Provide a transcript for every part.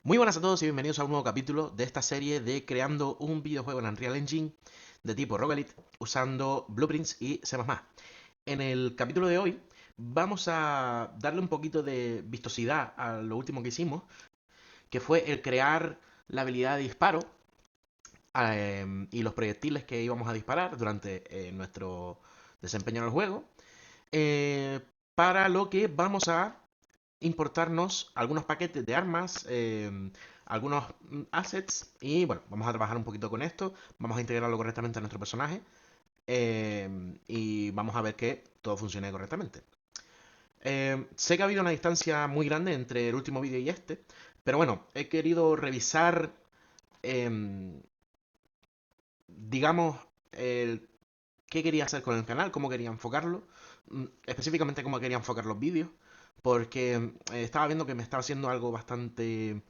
Muy buenas a todos y bienvenidos a un nuevo capítulo de esta serie de creando un videojuego en Unreal Engine de tipo Roguelite usando Blueprints y C++. En el capítulo de hoy vamos a darle un poquito de vistosidad a lo último que hicimos, que fue el crear la habilidad de disparo y los proyectiles que íbamos a disparar durante nuestro desempeño en el juego, eh, para lo que vamos a importarnos algunos paquetes de armas, algunos assets y bueno, vamos a trabajar un poquito con esto, vamos a integrarlo correctamente a nuestro personaje y vamos a ver que todo funcione correctamente. Sé que ha habido una distancia muy grande entre el último vídeo y este, pero bueno, he querido revisar, em, digamos, qué quería hacer con el canal, cómo quería enfocarlo, específicamente cómo quería enfocar los vídeos, porque estaba viendo que me estaba haciendo algo bastante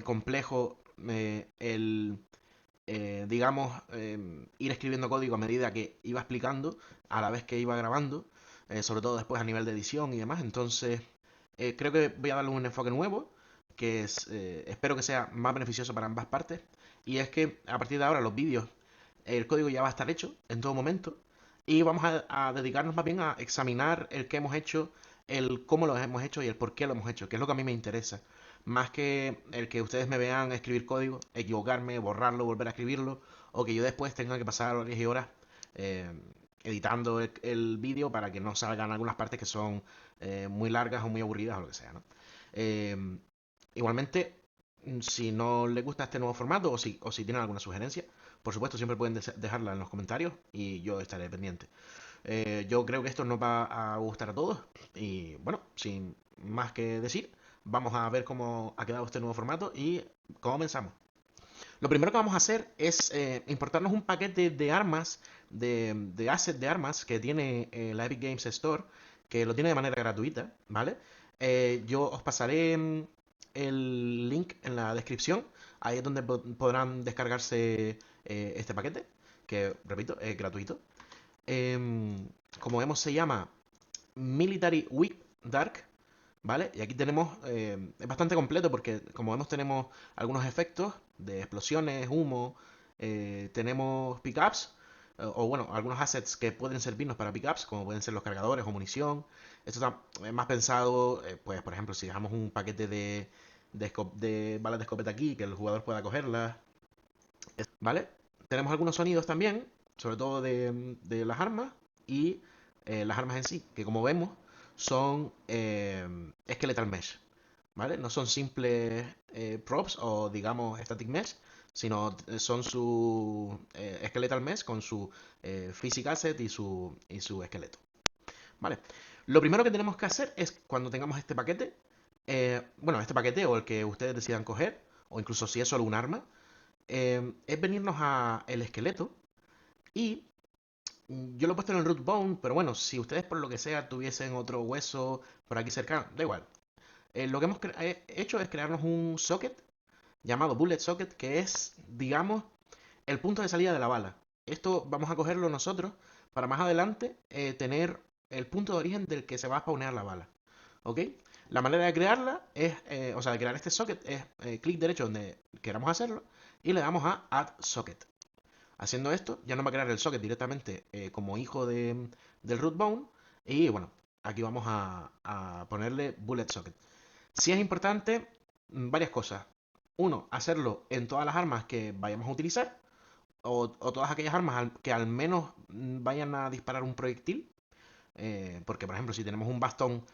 complejo digamos, ir escribiendo código a medida que iba explicando, a la vez que iba grabando, sobre todo después a nivel de edición y demás. Entonces, creo que voy a darle un enfoque nuevo, que espero que sea más beneficioso para ambas partes. Y es que a partir de ahora los vídeos, el código ya va a estar hecho en todo momento. Y vamos a dedicarnos más bien a examinar el que hemos hecho, el cómo lo hemos hecho y el por qué lo hemos hecho, que es lo que a mí me interesa. Más que el que ustedes me vean escribir código, equivocarme, borrarlo, volver a escribirlo, o que yo después tenga que pasar horas y horas eh, editando el vídeo para que no salgan algunas partes que son muy largas o muy aburridas o lo que sea, ¿no? Eh, Igualmente, si no les gusta este nuevo formato o si tienen alguna sugerencia, por supuesto siempre pueden dejarla en los comentarios y yo estaré pendiente. Yo creo que esto nos va a gustar a todos y bueno, sin más que decir, vamos a ver cómo ha quedado este nuevo formato y comenzamos. Lo primero que vamos a hacer es importarnos un paquete de armas, de asset de armas que tiene la Epic Games Store, que lo tiene de manera gratuita, ¿vale? Yo os pasaré el link en la descripción, ahí es donde podrán descargarse este paquete, que repito, es gratuito. Como vemos se llama Military Whip Dark, ¿vale? Y aquí tenemos, es bastante completo porque como vemos tenemos algunos efectos de explosiones, humo, tenemos pickups, o bueno, algunos assets que pueden servirnos para pickups, como pueden ser los cargadores o munición. Esto está más pensado, pues por ejemplo, si dejamos un paquete de balas de escopeta aquí, que el jugador pueda cogerlas, ¿vale? Tenemos algunos sonidos también, sobre todo de las armas y las armas en sí, que como vemos son skeletal mesh, ¿vale? No son simples props o digamos static mesh, sino son su skeletal mesh con su physical asset y su esqueleto, ¿vale? Lo primero que tenemos que hacer es cuando tengamos este paquete, bueno, este paquete o el que ustedes decidan coger, o incluso si es solo un arma, es venirnos a el esqueleto y yo lo he puesto en el root bone, pero bueno, si ustedes por lo que sea tuviesen otro hueso por aquí cercano, da igual. Lo que hemos hecho es crearnos un socket llamado bullet socket, que es, digamos, el punto de salida de la bala. Esto vamos a cogerlo nosotros para más adelante tener el punto de origen del que se va a spawnear la bala. ¿Ok? La manera de crearla es, o sea, de crear este socket es clic derecho donde queramos hacerlo y le damos a Add Socket. Haciendo esto, ya nos va a crear el socket directamente como hijo del root bone. Y bueno, aquí vamos a ponerle bullet socket. Si es importante, varias cosas. Uno, hacerlo en todas las armas que vayamos a utilizar. O todas aquellas armas que al menos vayan a disparar un proyectil. Porque, por ejemplo, si tenemos un bastón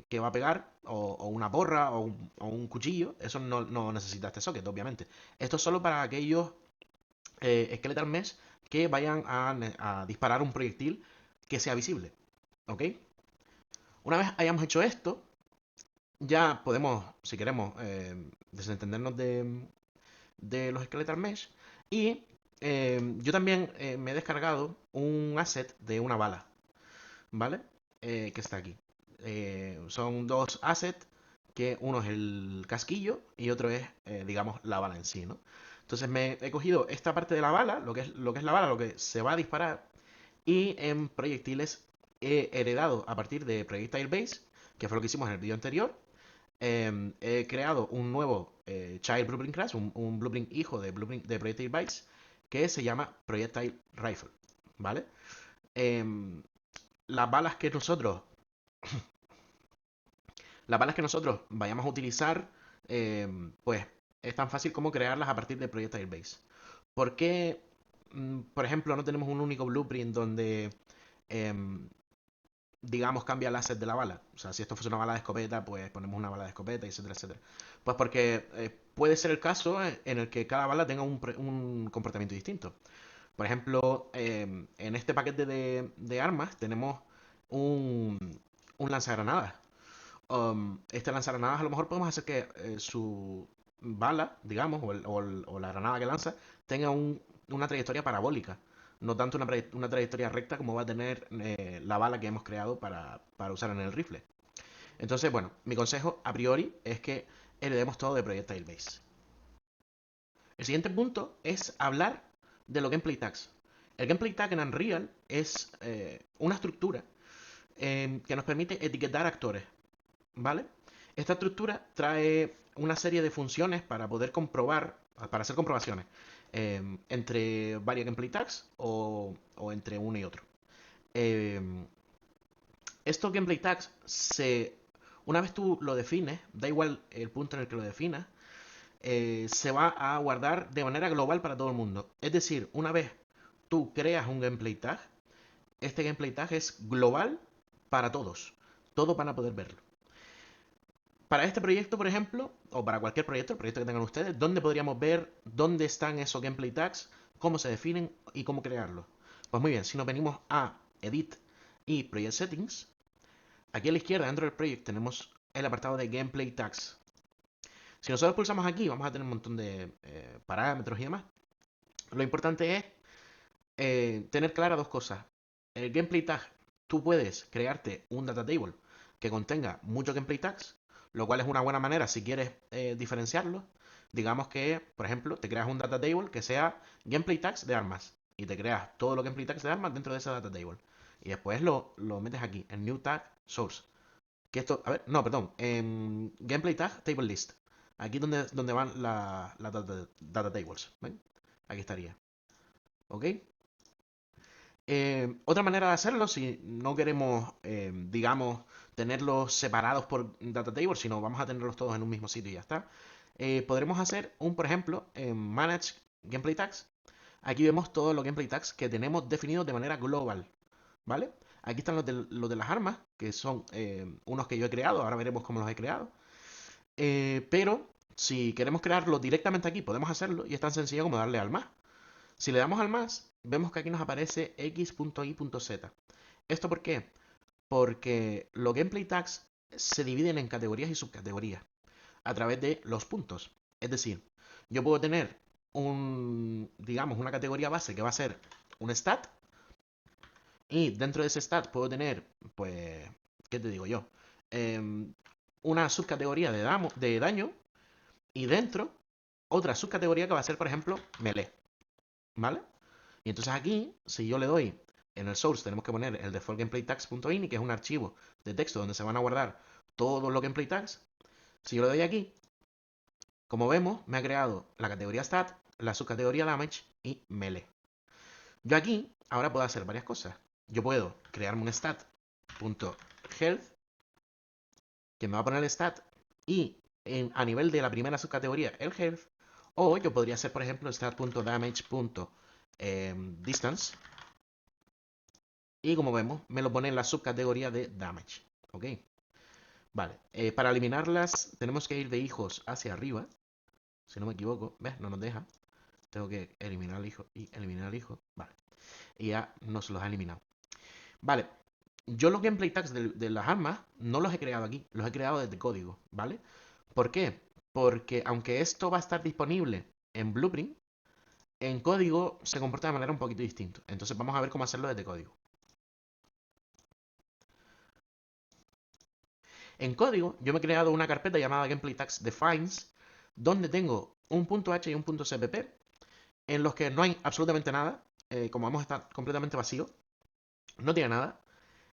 que va a pegar, o una porra, o un cuchillo, eso no necesita este socket, obviamente. Esto es solo para aquellos skeletal mesh que vayan a disparar un proyectil que sea visible. ¿Ok? Una vez hayamos hecho esto, ya podemos, si queremos, desentendernos de los skeletal mesh. Y yo también me he descargado un asset de una bala, ¿vale? Que está aquí. Son dos assets, que uno es el casquillo y otro es, digamos, la bala en sí, ¿no? Entonces me he cogido esta parte de la bala, lo que es la bala, lo que se va a disparar, y en proyectiles he heredado a partir de Projectile Base, que fue lo que hicimos en el vídeo anterior. He creado un nuevo child blueprint class, un blueprint hijo de Projectile Bytes, que se llama Projectile Rifle, ¿vale? Em, las balas que nosotros las balas que nosotros vayamos a utilizar, pues es tan fácil como crearlas a partir de Projectile Base. ¿Por qué, por ejemplo, no tenemos un único blueprint donde, em, digamos, cambia el asset de la bala? O sea, si esto fuese una bala de escopeta, pues ponemos una bala de escopeta, etcétera, etcétera. Pues porque puede ser el caso en el que cada bala tenga un comportamiento distinto. Por ejemplo, en este paquete de armas tenemos un, un lanzagranadas. Este lanzagranadas a lo mejor podemos hacer que su bala, digamos, o la granada que lanza, tenga una trayectoria parabólica. No tanto una trayectoria recta como va a tener la bala que hemos creado para usar en el rifle. Entonces, bueno, mi consejo a priori es que heredemos todo de Projectile Base. El siguiente punto es hablar de los gameplay tags. El gameplay tag en Unreal es una estructura que nos permite etiquetar actores, ¿vale? Esta estructura trae una serie de funciones para poder comprobar, para hacer comprobaciones entre varios gameplay tags o entre uno y otro. Eh, Estos gameplay tags una vez tú lo defines, da igual el punto en el que lo definas, se va a guardar de manera global para todo el mundo. Es decir, una vez tú creas un gameplay tag, este gameplay tag es global para todos. Todos van a poder verlo. Para este proyecto, por ejemplo, o para cualquier proyecto, el proyecto que tengan ustedes, ¿dónde podríamos ver dónde están esos gameplay tags, cómo se definen y cómo crearlos? Pues muy bien, si nos venimos a Edit y Project Settings, aquí a la izquierda dentro del proyecto tenemos el apartado de Gameplay Tags. Si nosotros pulsamos aquí, vamos a tener un montón de parámetros y demás. Lo importante es tener claras dos cosas. El gameplay tag, tú puedes crearte un data table que contenga muchos gameplay tags, lo cual es una buena manera si quieres diferenciarlos. Digamos que, por ejemplo, te creas un data table que sea gameplay tags de armas y te creas todos los gameplay tags de armas dentro de esa data table. Y después lo metes aquí, en new tag source. Que esto, a ver, no, perdón, en gameplay tag table list. Aquí donde van las data tables. ¿Ven? Aquí estaría. ¿Ok? Otra manera de hacerlo, si no queremos, digamos, tenerlos separados por data table, sino vamos a tenerlos todos en un mismo sitio y ya está, podremos hacer por ejemplo, en Manage Gameplay Tags. Aquí vemos todos los gameplay tags que tenemos definidos de manera global, ¿vale? Aquí están los de las armas, que son unos que yo he creado, ahora veremos cómo los he creado. Pero si queremos crearlo directamente aquí, podemos hacerlo y es tan sencillo como darle al más. Si le damos al más, vemos que aquí nos aparece x.y.z. ¿Esto por qué? Porque los gameplay tags se dividen en categorías y subcategorías a través de los puntos. Es decir, yo puedo tener digamos, una categoría base que va a ser un stat y dentro de ese stat puedo tener, pues, ¿qué te digo yo? Una subcategoría de daño y dentro otra subcategoría que va a ser, por ejemplo, melee. ¿Vale? Y entonces aquí, si yo le doy en el source, tenemos que poner el default gameplay tags.ini, que es un archivo de texto donde se van a guardar todos los gameplay tags. Si yo le doy aquí, como vemos, me ha creado la categoría stat, la subcategoría damage y melee. Yo aquí ahora puedo hacer varias cosas. Yo puedo crearme un stat.health, que me va a poner el stat, y a nivel de la primera subcategoría, el health. O yo podría hacer, por ejemplo, stat.damage.distance. Y como vemos, me lo pone en la subcategoría de damage. ¿Ok? Vale. Para eliminarlas, tenemos que ir de hijos hacia arriba. Si no me equivoco. ¿Ves? No nos deja. Tengo que eliminar al hijo y eliminar al hijo. Vale. Y ya nos los ha eliminado. Vale. Yo los gameplay tags de las armas no los he creado aquí. Los he creado desde código. ¿Vale? ¿Por qué? Porque aunque esto va a estar disponible en Blueprint, en código se comporta de manera un poquito distinta. Entonces vamos a ver cómo hacerlo desde código. En código, yo me he creado una carpeta llamada Gameplay Tags Defines, donde tengo un punto .h y un punto .cpp, en los que no hay absolutamente nada, como vamos a estar completamente vacío, no tiene nada,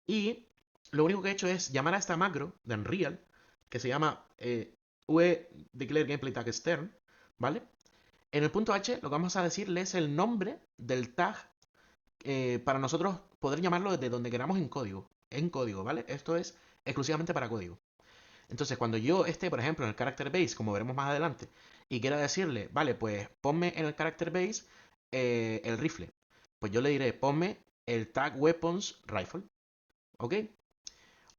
y lo único que he hecho es llamar a esta macro de Unreal, que se llama declare gameplay tag stern, ¿vale? En el punto H lo que vamos a decirle es el nombre del tag para nosotros poder llamarlo desde donde queramos en código, ¿vale? Esto es exclusivamente para código. Entonces, cuando yo esté, por ejemplo, en el character base, como veremos más adelante, y quiera decirle, vale, pues ponme en el character base el rifle, pues yo le diré, ponme el tag weapons rifle, ¿ok?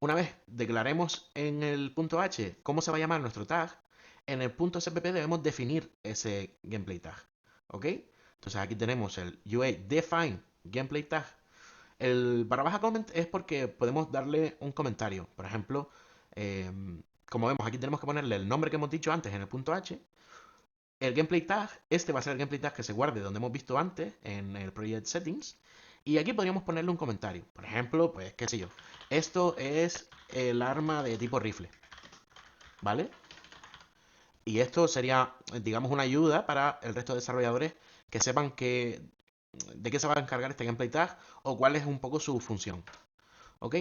Una vez declaremos en el punto H cómo se va a llamar nuestro tag, en el punto SPP debemos definir ese gameplay tag, ¿ok? Entonces aquí tenemos el UA define gameplay tag. El barra baja comment es porque podemos darle un comentario. Por ejemplo, eh, como vemos, aquí tenemos que ponerle el nombre que hemos dicho antes en el punto H. El gameplay tag, este va a ser el gameplay tag que se guarde donde hemos visto antes, en el project settings. Y aquí podríamos ponerle un comentario. Por ejemplo, pues qué sé yo. Esto es el arma de tipo rifle. ¿Vale? Y esto sería, digamos, una ayuda para el resto de desarrolladores que sepan de qué se va a encargar este gameplay tag o cuál es un poco su función. ¿Ok?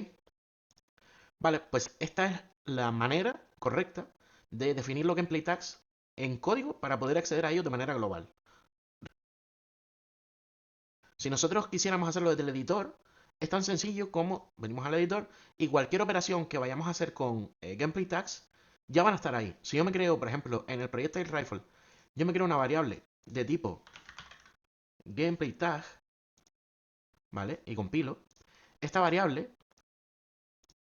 Vale, pues esta es la manera correcta de definir los gameplay tags en código para poder acceder a ellos de manera global. Si nosotros quisiéramos hacerlo desde el editor, es tan sencillo como venimos al editor y cualquier operación que vayamos a hacer con gameplay tags ya van a estar ahí. Si yo me creo, por ejemplo, en el projectile rifle, yo me creo una variable de tipo gameplay tag, ¿vale? Y compilo. Esta variable,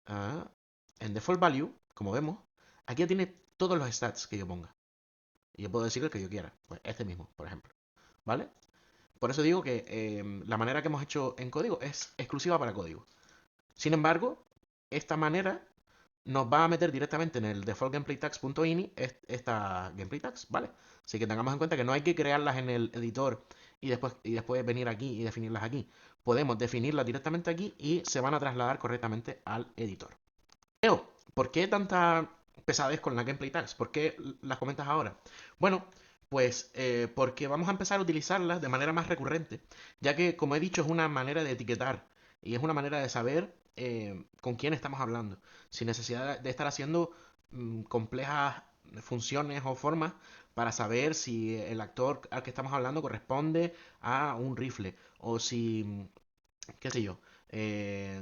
ah, en default value, como vemos, aquí ya tiene todos los stats que yo ponga. Y yo puedo decir el que yo quiera. Pues este mismo, por ejemplo. ¿Vale? Por eso digo que la manera que hemos hecho en código es exclusiva para código. Sin embargo, esta manera nos va a meter directamente en el default gameplay tags.ini esta gameplay tags, ¿vale? Así que tengamos en cuenta que no hay que crearlas en el editor y después venir aquí y definirlas aquí. Podemos definirlas directamente aquí y se van a trasladar correctamente al editor. Leo, ¿por qué tanta pesadez con las gameplay tags? ¿Por qué las comentas ahora? Bueno, pues porque vamos a empezar a utilizarlas de manera más recurrente, ya que, como he dicho, es una manera de etiquetar y es una manera de saber con quién estamos hablando, sin necesidad de estar haciendo complejas funciones o formas para saber si el actor al que estamos hablando corresponde a un rifle o si qué sé yo,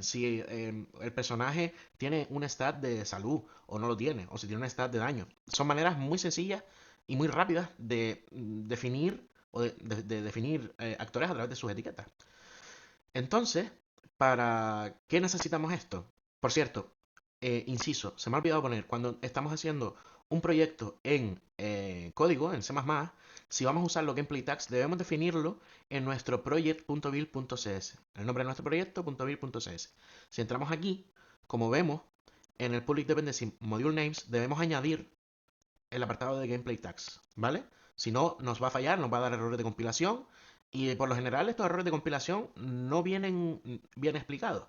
si el personaje tiene un stat de salud o no lo tiene, o si tiene un stat de daño. Son maneras muy sencillas y muy rápidas de definir o de definir actores a través de sus etiquetas. Entonces, ¿para qué necesitamos esto? Por cierto, inciso, se me ha olvidado poner, cuando estamos haciendo un proyecto en código, en C++, si vamos a usar los gameplay tags, debemos definirlo en nuestro project.build.cs. El nombre de nuestro proyecto, .build.cs. Si entramos aquí, como vemos, en el public dependency module names, debemos añadir el apartado de gameplay tags, ¿vale? Si no, nos va a fallar, nos va a dar errores de compilación. Y por lo general estos errores de compilación no vienen bien explicados.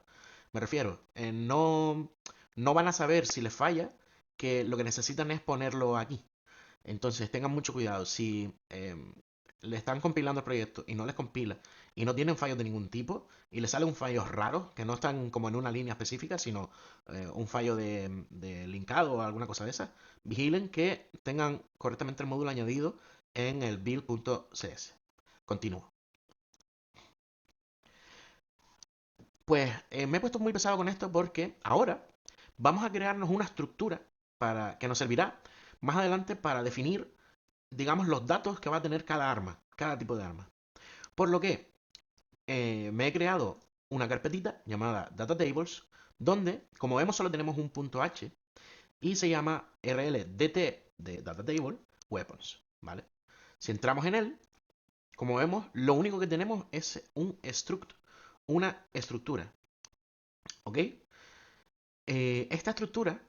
Me refiero, no van a saber si les falla que lo que necesitan es ponerlo aquí. Entonces tengan mucho cuidado. Si le están compilando el proyecto y no les compila y no tienen fallos de ningún tipo y les sale un fallo raro, que no están como en una línea específica, sino un fallo de linkado o alguna cosa de esa, vigilen que tengan correctamente el módulo añadido en el build.cs. Continúo. Pues me he puesto muy pesado con esto porque ahora vamos a crearnos una estructura que nos servirá más adelante para definir, digamos, los datos que va a tener cada arma, cada tipo de arma. Por lo que me he creado una carpetita llamada Data Tables, donde, como vemos, solo tenemos un punto H y se llama rldt de Data Table Weapons, ¿vale? Si entramos en él, como vemos, lo único que tenemos es un struct, una estructura, ¿ok? Esta estructura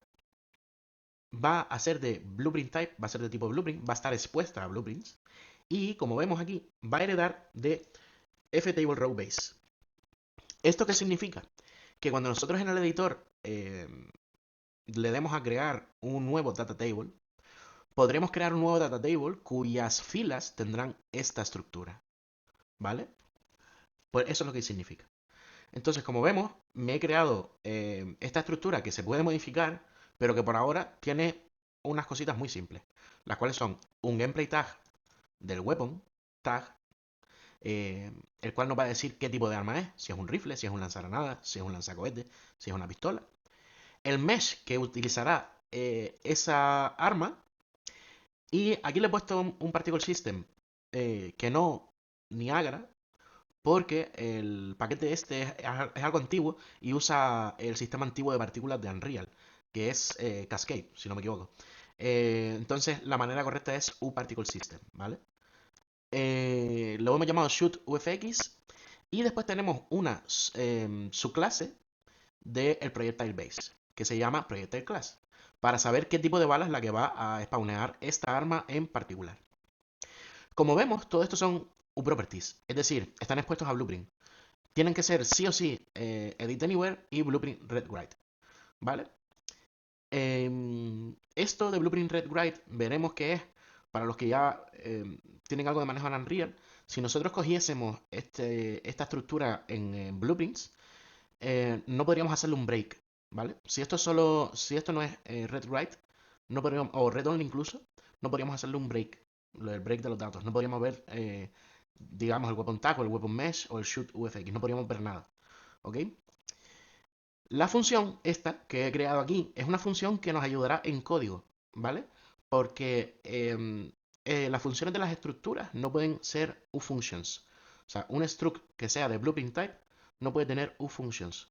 va a ser de blueprint type, va a ser de tipo blueprint, va a estar expuesta a blueprints y, como vemos aquí, va a heredar de ftable row base. ¿Esto qué significa? Que cuando nosotros en el editor le demos a crear un nuevo data table, podremos crear un nuevo data table cuyas filas tendrán esta estructura. ¿Vale? Pues eso es lo que significa. Entonces, como vemos, me he creado esta estructura que se puede modificar, pero que por ahora tiene unas cositas muy simples, las cuales son un gameplay tag del weapon tag, el cual nos va a decir qué tipo de arma es, si es un rifle, si es un lanzagranadas, si es un lanzacohetes, si es una pistola. El mesh que utilizará esa arma. Y aquí le he puesto un particle system que no Niagara, porque el paquete este es algo antiguo y usa el sistema antiguo de partículas de Unreal, que es Cascade, si no me equivoco. Entonces la manera correcta es uParticle System, ¿vale? Lo hemos llamado shoot UFX y después tenemos una subclase del projectile base, que se llama projectile class, para saber qué tipo de bala es la que va a spawnear esta arma en particular. Como vemos, todo esto son uProperties, es decir, están expuestos a Blueprint. Tienen que ser sí o sí Edit Anywhere y Blueprint Read Write, ¿vale? Esto de Blueprint Read Write veremos que es, para los que ya tienen algo de manejo en Unreal, si nosotros cogiésemos esta estructura en Blueprints, no podríamos hacerle un break, ¿vale? Si esto no es read write, no podríamos, o read only incluso, no podríamos hacerle un break, el break de los datos. No podríamos ver, digamos, el weapon tag o el weapon mesh o el shoot UFX, no podríamos ver nada, ¿ok? La función esta que he creado aquí es una función que nos ayudará en código, ¿vale? Porque las funciones de las estructuras no pueden ser ufunctions. O sea, un struct que sea de blueprint type no puede tener ufunctions.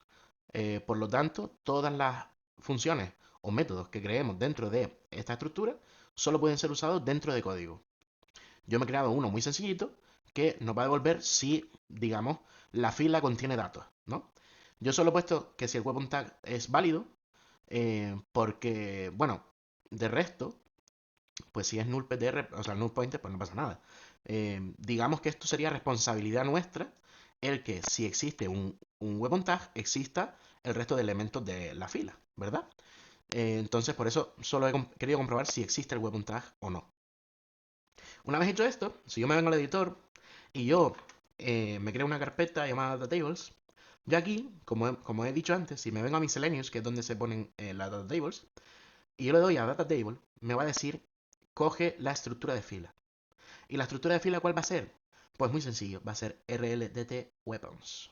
Por lo tanto, todas las funciones o métodos que creemos dentro de esta estructura solo pueden ser usados dentro de código. Yo me he creado uno muy sencillito que nos va a devolver si, digamos, la fila contiene datos, ¿no? Yo solo he puesto que si el weapon tag es válido, porque, bueno, de resto, pues si es null PTR, o sea, null pointer, pues no pasa nada. Digamos que esto sería responsabilidad nuestra, el que si existe un weapon tag, exista el resto de elementos de la fila, ¿verdad? Entonces, por eso solo he querido comprobar si existe el weapon tag o no. Una vez hecho esto, si yo me vengo al editor y yo me creo una carpeta llamada DataTables, yo aquí, como he dicho antes, si me vengo a Miscellaneous, que es donde se ponen las DataTables, y yo le doy a DataTable, me va a decir, coge la estructura de fila. ¿Y la estructura de fila cuál va a ser? Pues muy sencillo, va a ser RLDT Weapons.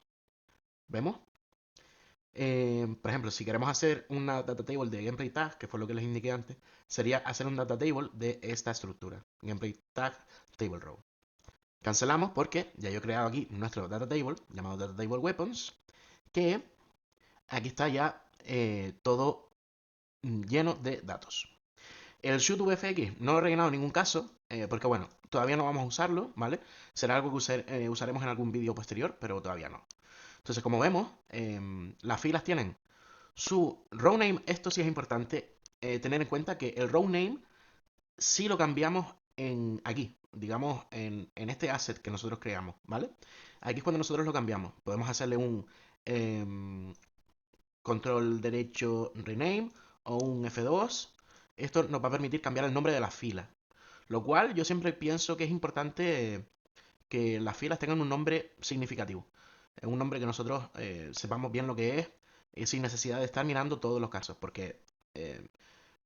¿Vemos? Por ejemplo, si queremos hacer una data table de gameplay tag, que fue lo que les indiqué antes, sería hacer un data table de esta estructura, gameplay tag table row. Cancelamos porque ya yo he creado aquí nuestro data table, llamado data table weapons, que aquí está ya todo lleno de datos. El shoot VFX no lo he rellenado en ningún caso, porque bueno, todavía no vamos a usarlo, ¿vale? Será algo que usaremos en algún vídeo posterior, pero todavía no. Entonces, como vemos, las filas tienen su row name. Esto sí es importante tener en cuenta que el row name sí lo cambiamos aquí, digamos, en este asset que nosotros creamos, ¿vale? Aquí es cuando nosotros lo cambiamos. Podemos hacerle un control derecho rename o un F2. Esto nos va a permitir cambiar el nombre de la fila. Lo cual yo siempre pienso que es importante que las filas tengan un nombre significativo. Un nombre que nosotros sepamos bien lo que es sin necesidad de estar mirando todos los casos. Porque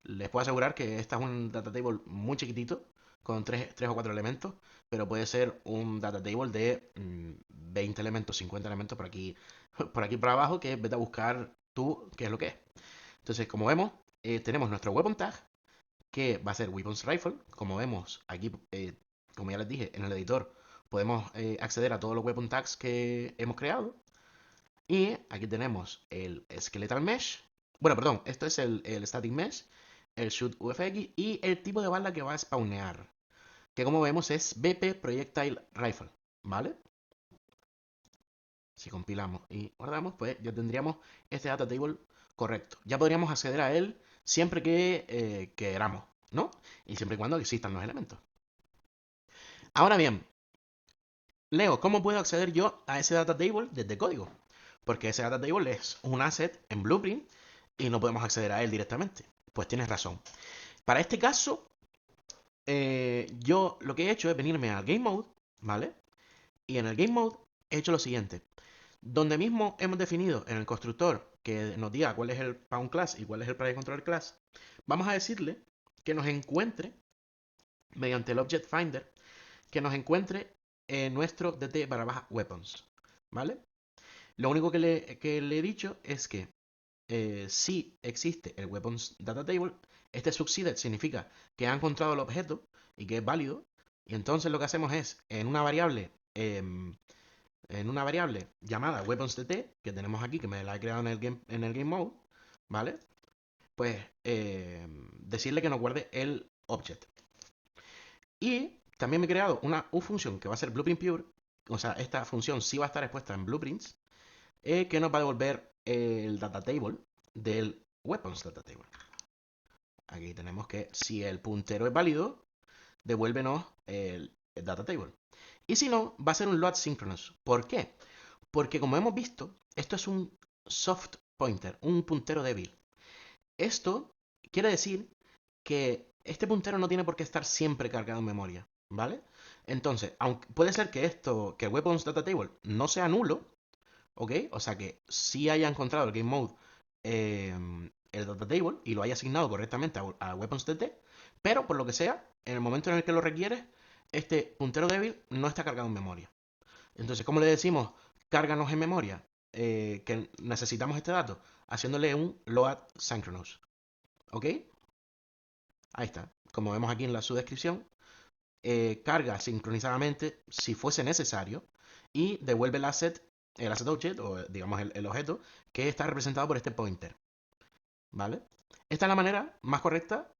les puedo asegurar que esta es un data table muy chiquitito, con 3 o 4 elementos, pero puede ser un data table de 20 elementos, 50 elementos por aquí para abajo, que vete a buscar tú qué es lo que es. Entonces, como vemos, tenemos nuestro weapon tag, que va a ser weapons rifle. Como vemos aquí, como ya les dije, en el editor podemos acceder a todos los weapon tags que hemos creado. Y aquí tenemos el skeletal mesh. Bueno, perdón, esto es el static mesh, el shoot UFX y el tipo de bala que va a spawnear, que como vemos es BP Projectile Rifle, ¿vale? Si compilamos y guardamos, pues ya tendríamos este data table correcto. Ya podríamos acceder a él siempre que queramos, ¿no? Y siempre y cuando existan los elementos. Ahora bien, Leo, ¿cómo puedo acceder yo a ese data table desde código? Porque ese data table es un asset en Blueprint y no podemos acceder a él directamente. Pues tienes razón. Para este caso, yo lo que he hecho es venirme al Game Mode, ¿vale? Y en el Game Mode he hecho lo siguiente. Donde mismo hemos definido en el constructor que nos diga cuál es el Pawn Class y cuál es el Private Controller Class, vamos a decirle que nos encuentre, mediante el Object Finder, que nos encuentre nuestro dt barra baja weapons, ¿vale? Lo único que le he dicho es que si existe el weapons data table, este succeeded significa que ha encontrado el objeto y que es válido, y entonces lo que hacemos es en una variable llamada weaponsDT, que tenemos aquí, que me la he creado en el game mode, ¿vale? Pues decirle que nos guarde el object. Y también me he creado una función que va a ser blueprint pure, o sea, esta función sí va a estar expuesta en blueprints, que nos va a devolver el data table del weapons data table. Aquí tenemos que si el puntero es válido, devuélvenos el data table. Y si no, va a ser un load synchronous. ¿Por qué? Porque como hemos visto, esto es un soft pointer, un puntero débil. Esto quiere decir que este puntero no tiene por qué estar siempre cargado en memoria, ¿vale? Entonces, aunque puede ser que que el weapons data table no sea nulo, ¿ok? O sea que sí haya encontrado el game mode el data table y lo haya asignado correctamente a weaponsDT, pero por lo que sea, en el momento en el que lo requieres, este puntero débil no está cargado en memoria. Entonces, ¿cómo le decimos? Cárganos en memoria que necesitamos este dato, haciéndole un load synchronous. ¿Ok? Ahí está. Como vemos aquí en la subdescripción, carga sincronizadamente si fuese necesario y devuelve el asset object, o digamos el objeto, que está representado por este pointer. ¿Vale? Esta es la manera más correcta,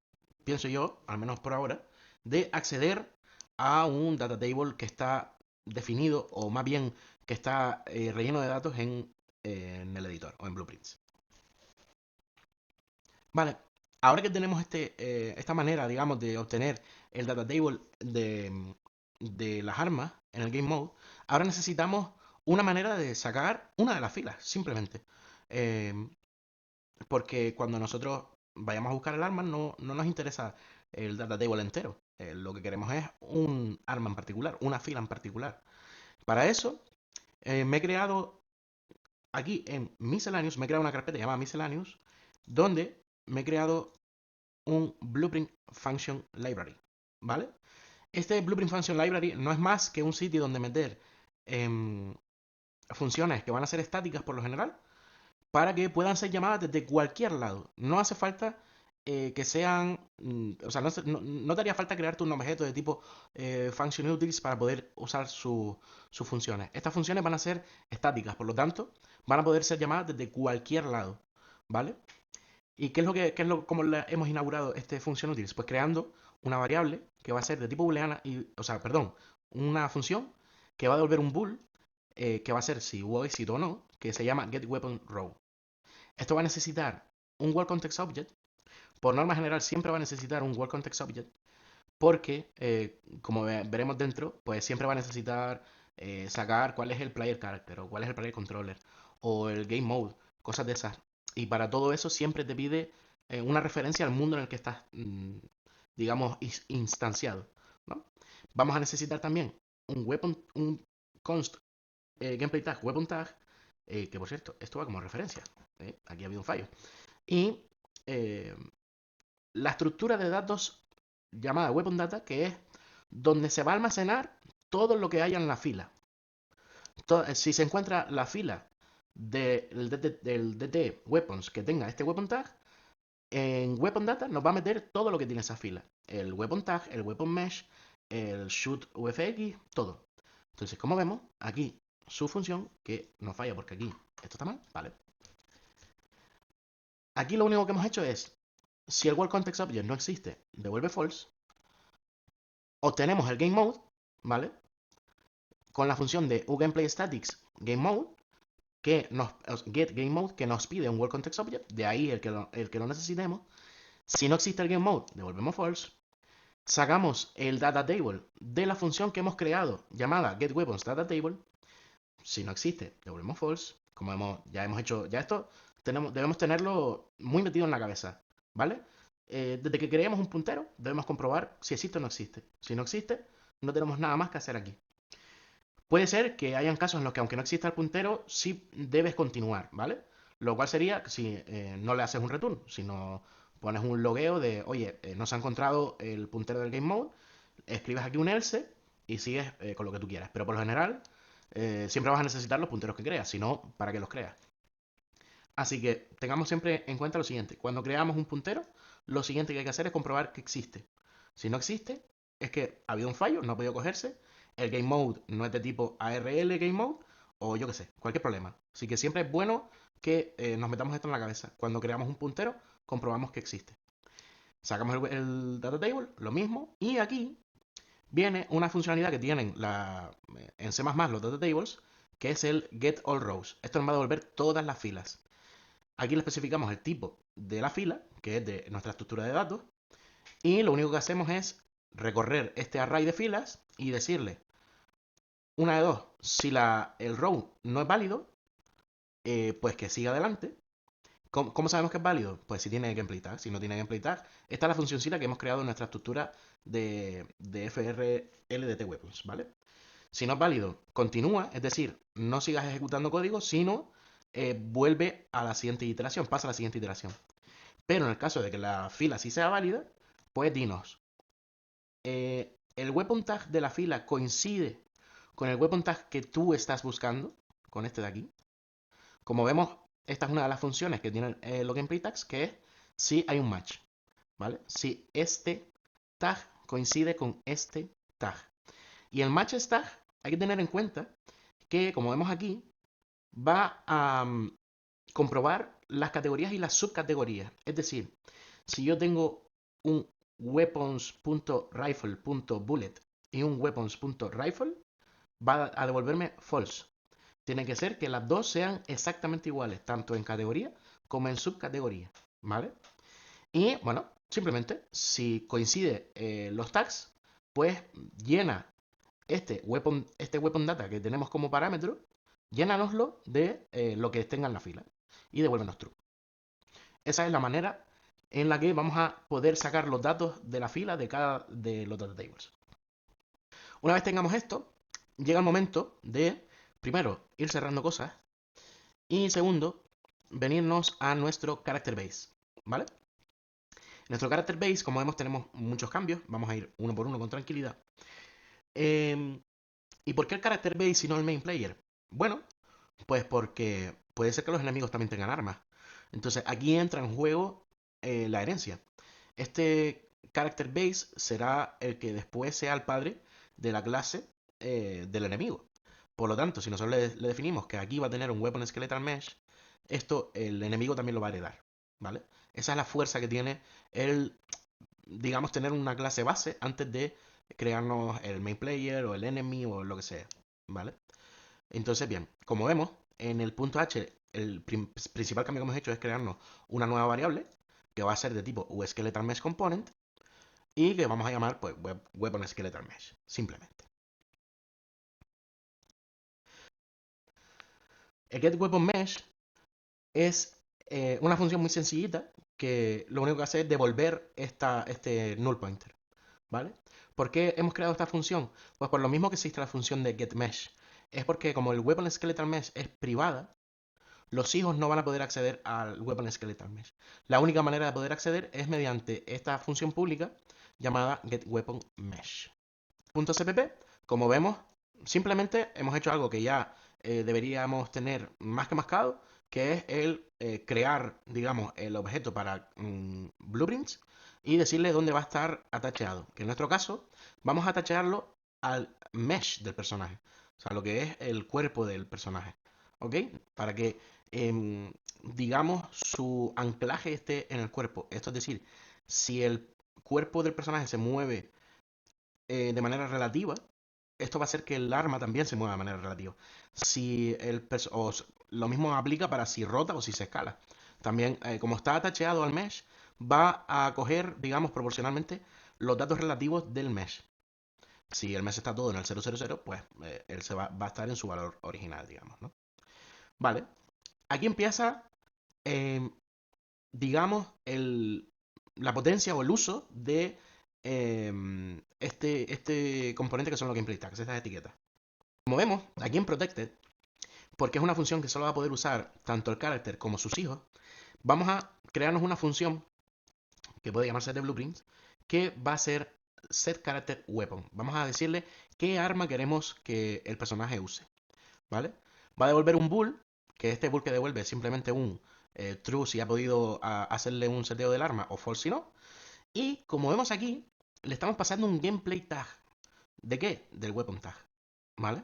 pienso yo, al menos por ahora, de acceder a un data table que está definido, o más bien que está relleno de datos en el editor o en Blueprints. Vale, ahora que tenemos esta manera, digamos, de obtener el data table de las armas en el game mode, ahora necesitamos una manera de sacar una de las filas, simplemente. Eh, Porque cuando nosotros vayamos a buscar el arma, no nos interesa el data table entero. Lo que queremos es un arma en particular, una fila en particular. Para eso, me he creado aquí en Miscellaneous, me he creado una carpeta llamada Miscellaneous, donde me he creado un Blueprint Function Library. ¿Vale? Este Blueprint Function Library no es más que un sitio donde meter funciones que van a ser estáticas por lo general, para que puedan ser llamadas desde cualquier lado. No hace falta que sean, o sea, no te haría falta crearte un objeto de tipo function utils para poder usar sus funciones. Estas funciones van a ser estáticas, por lo tanto, van a poder ser llamadas desde cualquier lado, ¿vale? ¿Y cómo hemos inaugurado este function utils? Pues creando una variable que va a ser de tipo booleana, o sea, perdón, una función que va a devolver un bool que va a ser si hubo éxito o no, que se llama getWeaponRow. Esto va a necesitar un World Context Object. Por norma general siempre va a necesitar un World Context Object porque, como veremos dentro, pues siempre va a necesitar sacar cuál es el player character o cuál es el player controller o el game mode, cosas de esas. Y para todo eso siempre te pide una referencia al mundo en el que estás, digamos, instanciado, ¿no? Vamos a necesitar también un const gameplay tag, weapon tag, que por cierto, esto va como referencia. Aquí ha habido un fallo. Y eh, la estructura de datos llamada weapon data, que es donde se va a almacenar todo lo que haya en la fila. Si se encuentra la fila del DT weapons que tenga este weapon tag, en weapon data nos va a meter todo lo que tiene esa fila. El weapon tag, el weapon mesh, el shoot UFX, todo. Entonces, como vemos, aquí su función, que no falla porque aquí esto está mal, vale. Aquí lo único que hemos hecho es, si el World Context Object no existe, devuelve false. Obtenemos el game mode, ¿vale? Con la función de uGameplayStatics GameMode, getGameMode, que nos pide un World Context Object, de ahí el que lo necesitemos. Si no existe el game mode, devolvemos false. Sacamos el data table de la función que hemos creado, llamada getWeaponsDataTable. Si no existe, devolvemos false. Como ya hemos hecho, ya esto debemos tenerlo muy metido en la cabeza, ¿vale? Desde que creemos un puntero, debemos comprobar si existe o no existe. Si no existe, no tenemos nada más que hacer aquí. Puede ser que hayan casos en los que, aunque no exista el puntero, sí debes continuar, ¿vale? Lo cual sería si no le haces un return, sino Pones un logueo de, oye, no se ha encontrado el puntero del game mode, escribes aquí un else y sigues con lo que tú quieras. Pero por lo general, siempre vas a necesitar los punteros que creas, si no, ¿para qué los creas? Así que tengamos siempre en cuenta lo siguiente. Cuando creamos un puntero, lo siguiente que hay que hacer es comprobar que existe. Si no existe, es que ha habido un fallo, no ha podido cogerse, el game mode no es de tipo ARL game mode, o yo qué sé, cualquier problema. Así que siempre es bueno que nos metamos esto en la cabeza. Cuando creamos un puntero, comprobamos que existe. Sacamos el data table, lo mismo, y aquí viene una funcionalidad que tienen en C++ los data tables, que es el get all rows. Esto nos va a devolver todas las filas. Aquí le especificamos el tipo de la fila, que es de nuestra estructura de datos, y lo único que hacemos es recorrer este array de filas y decirle, una de dos, si el row no es válido, pues que siga adelante. ¿Cómo sabemos que es válido? Pues si tiene gameplay tag. Si no tiene gameplay tag, esta es la funcióncita que hemos creado en nuestra estructura de FRLDT Weapons, ¿vale? Si no es válido, continúa, es decir, no sigas ejecutando código, sino vuelve a la siguiente iteración, pasa a la siguiente iteración. Pero en el caso de que la fila sí sea válida, pues dinos, ¿el weapon tag de la fila coincide con el weapon tag que tú estás buscando? Con este de aquí. Como vemos, esta es una de las funciones que tienen los gameplay tags, que es si hay un match, ¿vale? Si este tag coincide con este tag. Y el match tag hay que tener en cuenta que, como vemos aquí, va a comprobar las categorías y las subcategorías. Es decir, si yo tengo un weapons.rifle.bullet y un weapons.rifle, va a devolverme false. Tiene que ser que las dos sean exactamente iguales, tanto en categoría como en subcategoría, ¿vale? Y bueno, simplemente, si coincide los tags, pues llena este weapon data que tenemos como parámetro, llénanoslo de lo que tenga en la fila y devuélvenos true. Esa es la manera en la que vamos a poder sacar los datos de la fila de cada de los data tables. Una vez tengamos esto, llega el momento de, primero, ir cerrando cosas y segundo, venirnos a nuestro character base, ¿vale? En nuestro character base, como vemos, tenemos muchos cambios. Vamos a ir uno por uno con tranquilidad. ¿Y por qué el character base y no el main player? Bueno, pues porque puede ser que los enemigos también tengan armas. Entonces aquí entra en juego la herencia. Este character base será el que después sea el padre de la clase del enemigo. Por lo tanto, si nosotros le definimos que aquí va a tener un Weapon Skeletal Mesh, esto el enemigo también lo va a heredar, ¿vale? Esa es la fuerza que tiene el, digamos, tener una clase base antes de crearnos el main player o el enemy o lo que sea, ¿vale? Entonces, bien, como vemos, en el punto H, el principal cambio que hemos hecho es crearnos una nueva variable que va a ser de tipo Skeletal Mesh Component y que vamos a llamar pues Weapon Skeletal Mesh, simplemente. El Get Weapon Mesh es una función muy sencillita que lo único que hace es devolver este null pointer, ¿vale? ¿Por qué hemos creado esta función? Pues por lo mismo que existe la función de getMesh. Es porque como el Weapon Skeletal Mesh es privada, los hijos no van a poder acceder al Weapon Skeletal Mesh. La única manera de poder acceder es mediante esta función pública llamada getWeaponMesh. .cpp, como vemos, simplemente hemos hecho algo que ya deberíamos tener más que mascado, que es el crear, digamos, el objeto para blueprints y decirle dónde va a estar atacheado. Que en nuestro caso vamos a atachearlo al mesh del personaje, o sea, lo que es el cuerpo del personaje, ¿ok? Para que, digamos, su anclaje esté en el cuerpo. Esto es decir, si el cuerpo del personaje se mueve de manera relativa, esto va a hacer que el arma también se mueva de manera relativa. Si lo mismo aplica para si rota o si se escala. También, como está atacheado al mesh, va a coger, digamos, proporcionalmente los datos relativos del mesh. Si el mesh está todo en el 000, pues él va a estar en su valor original, digamos, ¿no? Vale. Aquí empieza, eh, digamos, la potencia o el uso de este componente que son los gameplay tags, estas etiquetas. Como vemos, aquí en Protected, porque es una función que solo va a poder usar tanto el carácter como sus hijos, vamos a crearnos una función que puede llamarse de blueprints, que va a ser set character weapon. Vamos a decirle qué arma queremos que el personaje use, ¿vale? Va a devolver un bool, que este bool que devuelve es simplemente un true si ha podido hacerle un seteo del arma o false si no. Y como vemos aquí, le estamos pasando un gameplay tag. ¿De qué? Del weapon tag, ¿vale?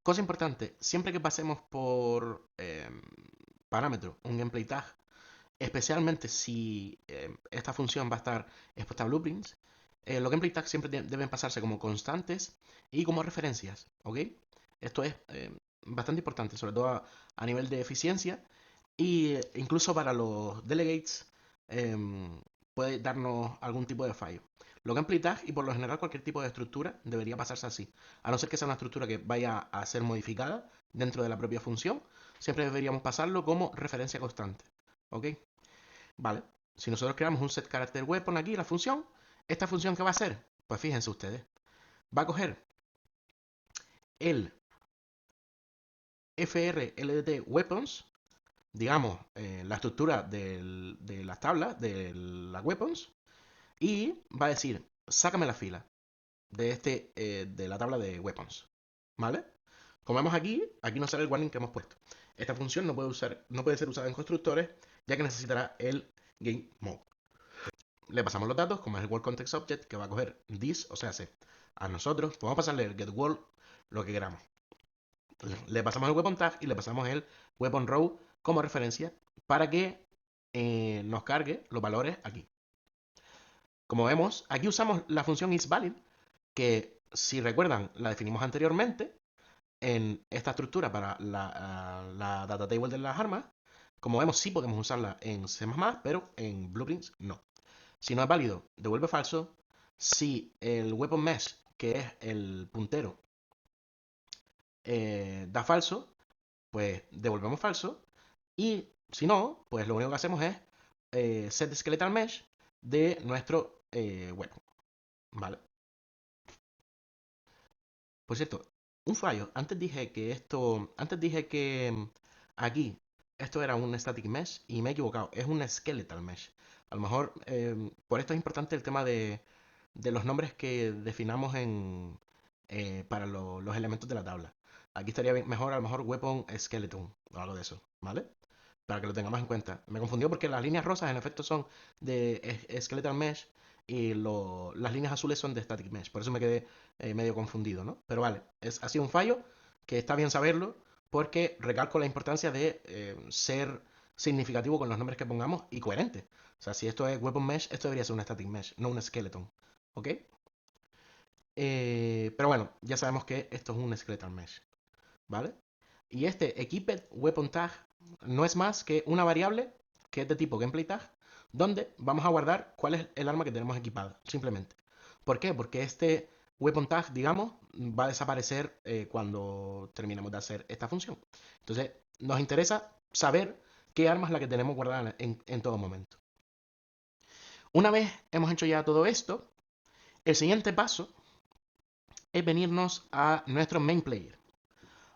Cosa importante, siempre que pasemos por parámetro, un gameplay tag, especialmente si esta función va a estar expuesta a blueprints, los gameplay tags siempre deben pasarse como constantes y como referencias, ¿ok? Esto es bastante importante, sobre todo a nivel de eficiencia y incluso para los delegates puede darnos algún tipo de fallo. Los gameplay tags y por lo general cualquier tipo de estructura debería pasarse así. A no ser que sea una estructura que vaya a ser modificada dentro de la propia función, siempre deberíamos pasarlo como referencia constante. ¿Ok? Vale. Si nosotros creamos un set character weapon aquí, la función, ¿esta función qué va a hacer? Pues fíjense ustedes. Va a coger el frLDT weapons, digamos, la estructura de las tablas, de las weapons, y va a decir, sácame la fila de la tabla de weapons. ¿Vale? Como vemos aquí, aquí nos sale el warning que hemos puesto. Esta función no puede ser usada en constructores, ya que necesitará el game mode. Le pasamos los datos, como es el World Context Object, que va a coger this, o sea, a nosotros, podemos pasarle el get world, lo que queramos. Le pasamos el weapon tag y le pasamos el weapon row como referencia para que nos cargue los valores aquí. Como vemos, aquí usamos la función isValid, que si recuerdan, la definimos anteriormente en esta estructura para la data table de las armas. Como vemos, sí podemos usarla en C++, pero en Blueprints no. Si no es válido, devuelve falso. Si el weapon mesh, que es el puntero, da falso, pues devolvemos falso. Y si no, pues lo único que hacemos es set skeletal mesh de nuestro weapon. ¿Vale? Por cierto, un fallo. Antes dije que aquí esto era un static mesh y me he equivocado. Es un skeletal mesh. A lo mejor por esto es importante el tema de los nombres que definamos para los elementos de la tabla. Aquí estaría mejor, a lo mejor, weapon skeleton o algo de eso, ¿vale? Para que lo tengamos en cuenta. Me confundió porque las líneas rosas en efecto son de skeletal mesh y las líneas azules son de static mesh. Por eso me quedé medio confundido, ¿no? Pero vale, ha sido un fallo que está bien saberlo porque recalco la importancia de ser significativo con los nombres que pongamos y coherente. O sea, si esto es weapon mesh, esto debería ser un static mesh, no un skeleton. ¿Ok? Pero bueno, ya sabemos que esto es un skeletal mesh. ¿Vale? Y este equipped weapon tag no es más que una variable que es de tipo gameplay tag, donde vamos a guardar cuál es el arma que tenemos equipada, simplemente. ¿Por qué? Porque este weapon tag, digamos, va a desaparecer cuando terminemos de hacer esta función. Entonces, nos interesa saber qué arma es la que tenemos guardada en todo momento. Una vez hemos hecho ya todo esto, el siguiente paso es venirnos a nuestro main player.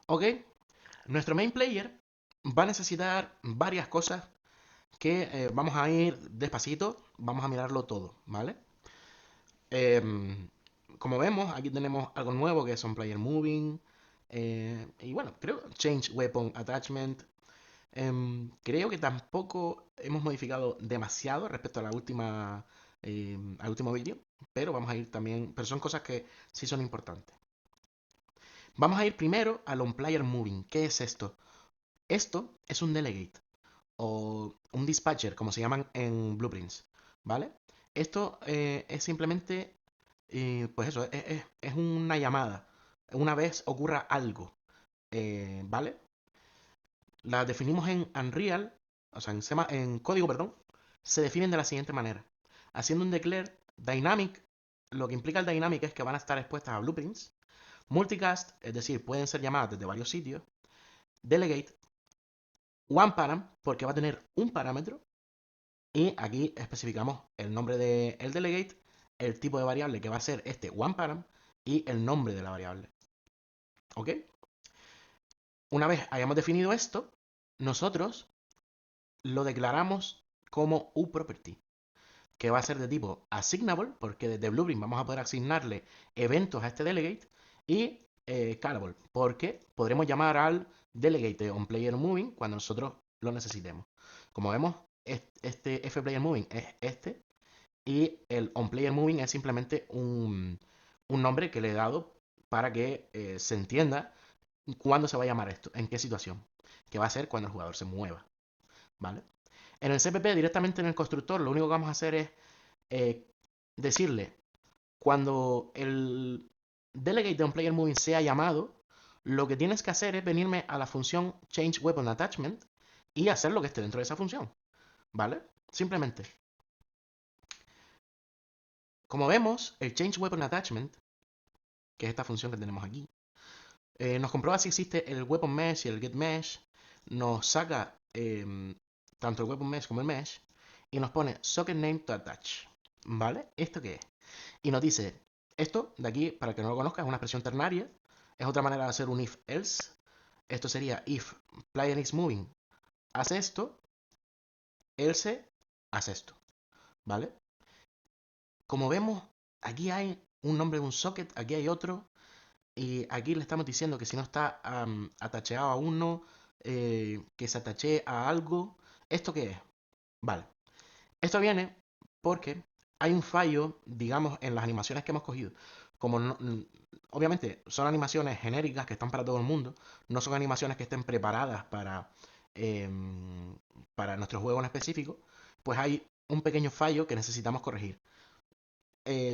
¿Ok? Nuestro main player va a necesitar varias cosas que vamos a ir despacito, vamos a mirarlo todo, ¿vale? Em, Como vemos, aquí tenemos algo nuevo que son player moving. Y bueno, creo change weapon attachment. Creo que tampoco hemos modificado demasiado respecto a la al último vídeo, pero vamos a ir también, pero son cosas que sí son importantes. Vamos a ir primero al on player moving. ¿Qué es esto? Esto es un delegate o un dispatcher, como se llaman en Blueprints, ¿vale? Esto es simplemente, pues eso, es una llamada. Una vez ocurra algo, ¿vale? La definimos en Unreal, o sea, en código, perdón, se definen de la siguiente manera. Haciendo un declare dynamic, lo que implica el dynamic es que van a estar expuestas a blueprints. Multicast, es decir, pueden ser llamadas desde varios sitios. Delegate, OneParam, porque va a tener un parámetro. Y aquí especificamos el nombre del delegate, el tipo de variable que va a ser este OneParam y el nombre de la variable. ¿Ok? Una vez hayamos definido esto, nosotros lo declaramos como uProperty. que va a ser de tipo assignable, porque desde Blueprint vamos a poder asignarle eventos a este delegate, y callable, porque podremos llamar al delegate de onPlayerMoving cuando nosotros lo necesitemos. Como vemos, este fPlayerMoving es este, y el onPlayerMoving es simplemente un nombre que le he dado para que se entienda cuándo se va a llamar esto, en qué situación, que va a ser cuando el jugador se mueva, ¿vale? En el CPP, directamente en el constructor, lo único que vamos a hacer es decirle, cuando el delegate de onPlayerMoving sea llamado, lo que tienes que hacer es venirme a la función changeWeaponAttachment y hacer lo que esté dentro de esa función, ¿vale? Simplemente. Como vemos, el changeWeaponAttachment, que es esta función que tenemos aquí, nos comprueba si existe el weapon mesh y el get mesh, nos saca tanto el weapon mesh como el mesh, y nos pone socket name to attach, ¿vale? ¿Esto qué es? Y nos dice, esto de aquí, para que no lo conozca, es una expresión ternaria, es otra manera de hacer un if else. Esto sería if player is moving, hace esto, else, hace esto, ¿vale? Como vemos, aquí hay un nombre de un socket, aquí hay otro, y aquí le estamos diciendo que si no está atacheado a uno, que se atache a algo. ¿Esto qué es? Vale. Esto viene porque hay un fallo, digamos, en las animaciones que hemos cogido. Como obviamente son animaciones genéricas que están para todo el mundo, no son animaciones que estén preparadas para nuestro juego en específico, pues hay un pequeño fallo que necesitamos corregir.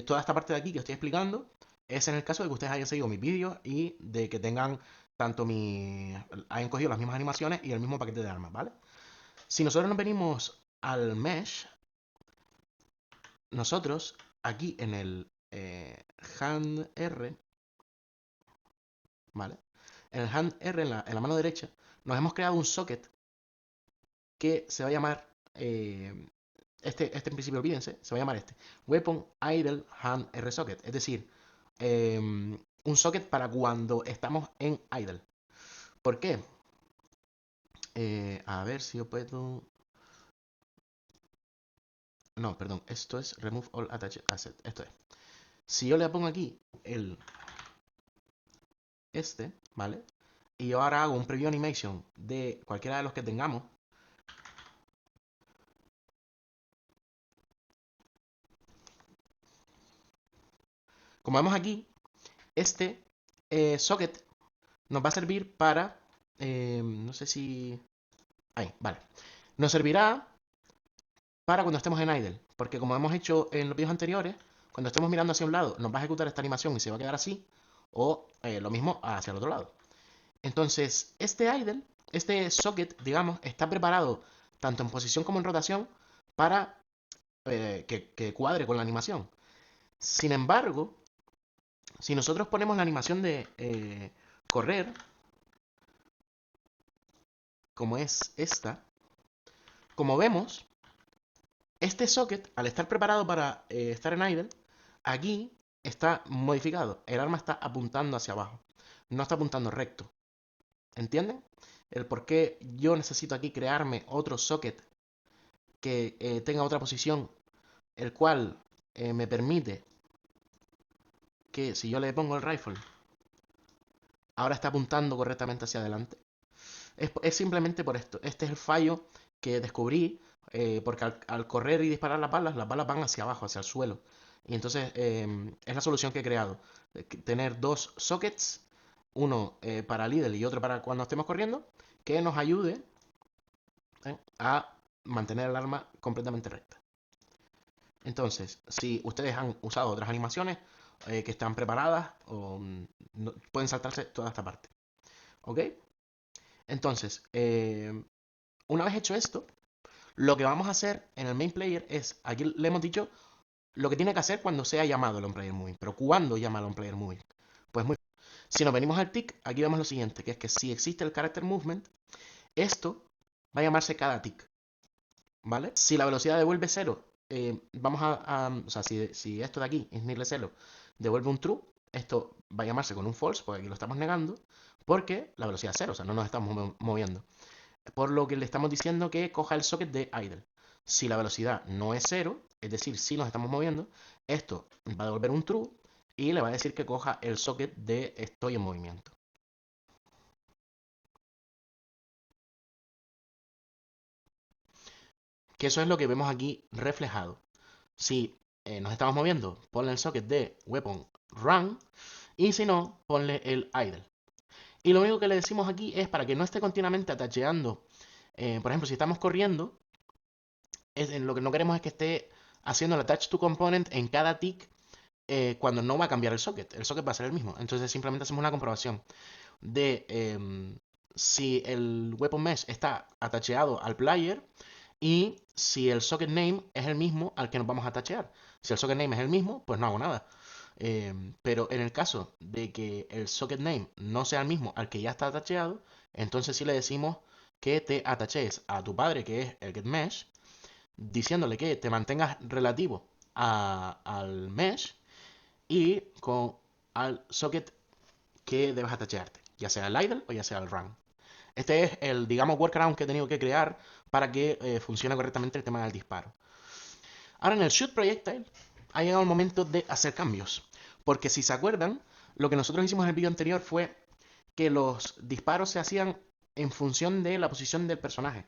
Toda esta parte de aquí que estoy explicando es en el caso de que ustedes hayan seguido mis vídeos y de que tengan hayan cogido las mismas animaciones y el mismo paquete de armas, ¿vale? Si nosotros nos venimos al mesh, nosotros aquí en el hand R, ¿vale? En el hand R, en la mano derecha, nos hemos creado un socket que se va a llamar, este en principio olvídense, se va a llamar Weapon Idle Hand R Socket, es decir, un socket para cuando estamos en idle. ¿Por qué? A ver si yo puedo... No, perdón, esto es Remove All Attached Asset, esto es. Si yo le pongo aquí ¿vale? Y yo ahora hago un preview animation de cualquiera de los que tengamos. Como vemos aquí, este socket nos va a servir para... no sé si... Ahí, vale. Nos servirá para cuando estemos en idle. Porque como hemos hecho en los vídeos anteriores, cuando estemos mirando hacia un lado, nos va a ejecutar esta animación y se va a quedar así. O lo mismo hacia el otro lado. Entonces, este socket, digamos, está preparado tanto en posición como en rotación para que cuadre con la animación. Sin embargo, si nosotros ponemos la animación de correr, como es esta, como vemos, este socket, al estar preparado para estar en idle, aquí está modificado. El arma está apuntando hacia abajo, no está apuntando recto. ¿Entienden? El por qué yo necesito aquí crearme otro socket que tenga otra posición, el cual me permite que si yo le pongo el rifle, ahora está apuntando correctamente hacia adelante. Es simplemente por esto. Este es el fallo que descubrí, porque al correr y disparar las balas van hacia abajo, hacia el suelo. Y entonces es la solución que he creado. Tener dos sockets, uno para el idle y otro para cuando estemos corriendo, que nos ayude a mantener el arma completamente recta. Entonces, si ustedes han usado otras animaciones que están preparadas, pueden saltarse toda esta parte. ¿Ok? Entonces, una vez hecho esto, lo que vamos a hacer en el main player es, aquí le hemos dicho lo que tiene que hacer cuando sea llamado el onPlayerMoving. Pero ¿cuándo llama el onPlayerMoving? Pues si nos venimos al tick, aquí vemos lo siguiente, que es que si existe el character movement, esto va a llamarse cada tick, ¿vale? Si la velocidad devuelve 0, o sea, si esto de aquí, es nil 0, devuelve un true, esto va a llamarse con un false, porque aquí lo estamos negando, porque la velocidad es 0, o sea, no nos estamos moviendo. Por lo que le estamos diciendo que coja el socket de idle. Si la velocidad no es 0, es decir, si nos estamos moviendo, esto va a devolver un true y le va a decir que coja el socket de estoy en movimiento. Que eso es lo que vemos aquí reflejado. Si nos estamos moviendo, ponle el socket de weapon run y si no, ponle el idle. Y lo único que le decimos aquí es para que no esté continuamente atacheando. Por ejemplo, si estamos corriendo, lo que no queremos es que esté haciendo el attach to component en cada tick cuando no va a cambiar el socket. El socket va a ser el mismo. Entonces simplemente hacemos una comprobación de si el weapon mesh está atacheado al player y si el socket name es el mismo al que nos vamos a atachear. Si el socket name es el mismo, pues no hago nada. Pero en el caso de que el socket name no sea el mismo al que ya está atacheado, entonces sí le decimos que te ataches a tu padre, que es el getMesh, diciéndole que te mantengas relativo al mesh y al socket que debes atachearte, ya sea el idle o ya sea el run. Este es el, digamos, workaround que he tenido que crear para que funcione correctamente el tema del disparo. Ahora en el shoot projectile ha llegado el momento de hacer cambios. Porque si se acuerdan, lo que nosotros hicimos en el vídeo anterior fue que los disparos se hacían en función de la posición del personaje,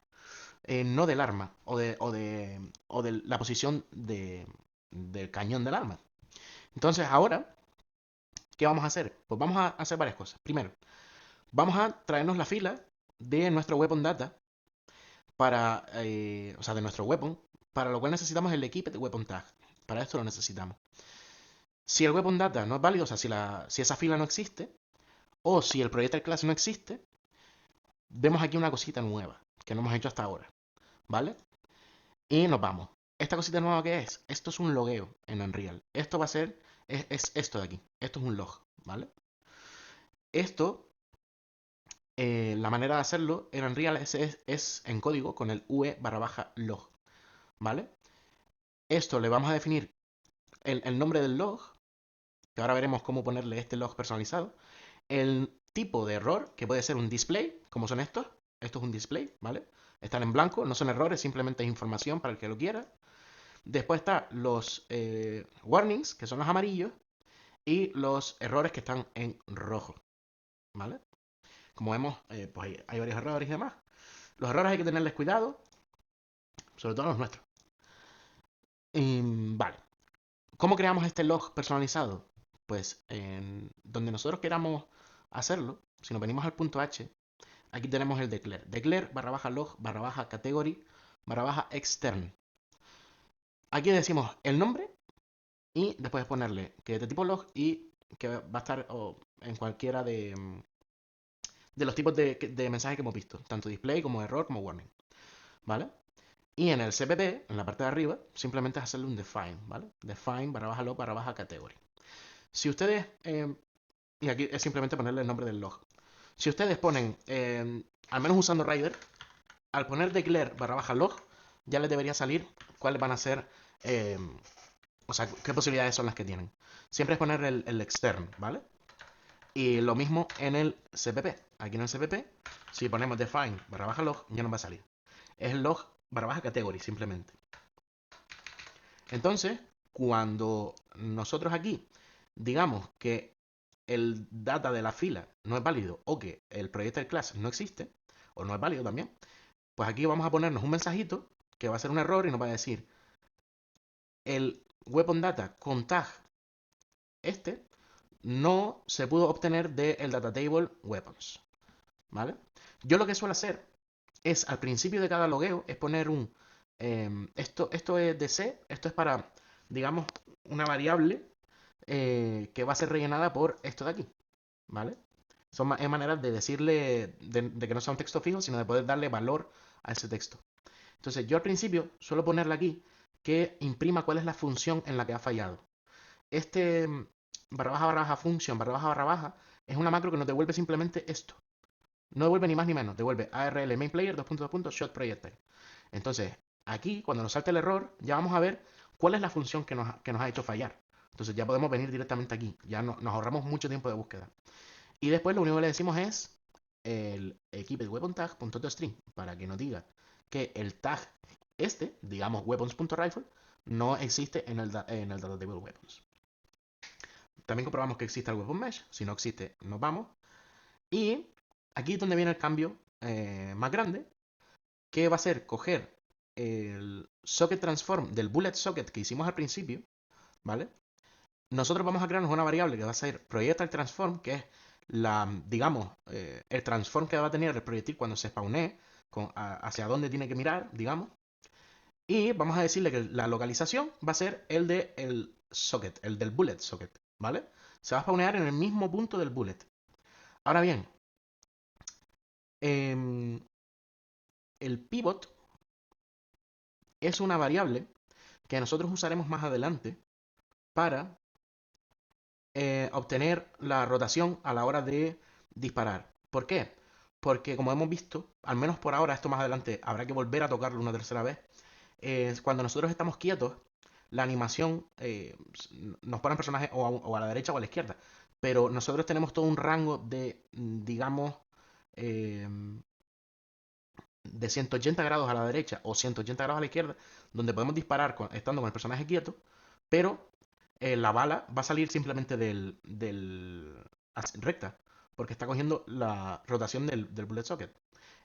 no del arma o de la posición del cañón del arma. Entonces ahora, ¿qué vamos a hacer? Pues vamos a hacer varias cosas. Primero, vamos a traernos la fila de nuestro weapon data o sea, de nuestro weapon, para lo cual necesitamos el equip de weapon tag. Para esto lo necesitamos. Si el weapon data no es válido, o sea, si esa fila no existe, o si el projector class no existe, vemos aquí una cosita nueva que no hemos hecho hasta ahora, ¿vale? Y nos vamos. ¿Esta cosita nueva qué es? Esto es un logueo en Unreal. Esto va a ser, es esto de aquí. Esto es un log, ¿vale? Esto, la manera de hacerlo en Unreal es en código con el UE barra baja log, ¿vale? Esto le vamos a definir el nombre del log, que ahora veremos cómo ponerle este log personalizado. El tipo de error, que puede ser un display, como son estos. Esto es un display, ¿vale? Están en blanco, no son errores, simplemente es información para el que lo quiera. Después están los warnings, que son los amarillos, y los errores que están en rojo, ¿vale? Como vemos, pues hay varios errores y demás. Los errores hay que tenerles cuidado, sobre todo los nuestros. Vale. ¿Cómo creamos este log personalizado? Pues donde nosotros queramos hacerlo, si nos venimos al punto H, aquí tenemos el declare. Declare barra baja log barra baja category barra baja extern. Aquí decimos el nombre y después ponerle que es de tipo log y que va a estar en cualquiera de los tipos de mensajes que hemos visto, tanto display como error como warning, ¿vale? Y en el CPP, en la parte de arriba, simplemente es hacerle un define, ¿vale? Define barra baja log barra baja category. Si ustedes, y aquí es simplemente ponerle el nombre del log. Si ustedes ponen, al menos usando Rider, al poner declare barra baja log, ya les debería salir cuáles van a ser, o sea, qué posibilidades son las que tienen. Siempre es poner el extern, ¿vale? Y lo mismo en el CPP. Aquí en el CPP, si ponemos define barra baja log, ya nos va a salir. Es el log barra baja category, simplemente. Entonces, cuando nosotros aquí digamos que el data de la fila no es válido o que el projector class no existe, o no es válido también, pues aquí vamos a ponernos un mensajito que va a ser un error y nos va a decir el weapon data con tag este no se pudo obtener del data table weapons, ¿vale? Yo lo que suelo hacer es al principio de cada logueo es poner esto es de C, esto es para, digamos, una variable que va a ser rellenada por esto de aquí, ¿vale? Es maneras de decirle, de que no sea un texto fijo, sino de poder darle valor a ese texto. Entonces yo al principio suelo ponerle aquí que imprima cuál es la función en la que ha fallado. Este barra baja function barra baja es una macro que nos devuelve simplemente esto. No devuelve ni más ni menos, devuelve ARL main player shot projectile. Entonces, aquí cuando nos salte el error, ya vamos a ver cuál es la función que nos ha hecho fallar. Entonces ya podemos venir directamente aquí, ya nos ahorramos mucho tiempo de búsqueda. Y después lo único que le decimos es el equip weapon tag.toString para que nos diga que el tag este, digamos weapons.rifle, no existe en el Datatable Weapons. También comprobamos que existe el Weapon Mesh. Si no existe, nos vamos. Y aquí es donde viene el cambio más grande, que va a ser coger el socket transform del bullet socket que hicimos al principio, ¿vale? Nosotros vamos a crearnos una variable que va a ser projectile transform, que es digamos, el transform que va a tener el proyectil cuando se spawnee, hacia dónde tiene que mirar, digamos. Y vamos a decirle que la localización va a ser el del socket, el del bullet socket, ¿vale? Se va a spawnear en el mismo punto del bullet. Ahora bien, em, el pivot es una variable que nosotros usaremos más adelante para obtener la rotación a la hora de disparar. ¿Por qué? Porque como hemos visto, al menos por ahora, esto más adelante habrá que volver a tocarlo una tercera vez, cuando nosotros estamos quietos, la animación nos pone el personaje o a la derecha o a la izquierda. Pero nosotros tenemos todo un rango de, digamos, eh, de 180 grados a la derecha o 180 grados a la izquierda, donde podemos disparar estando con el personaje quieto, pero la bala va a salir simplemente recta, porque está cogiendo la rotación del bullet socket.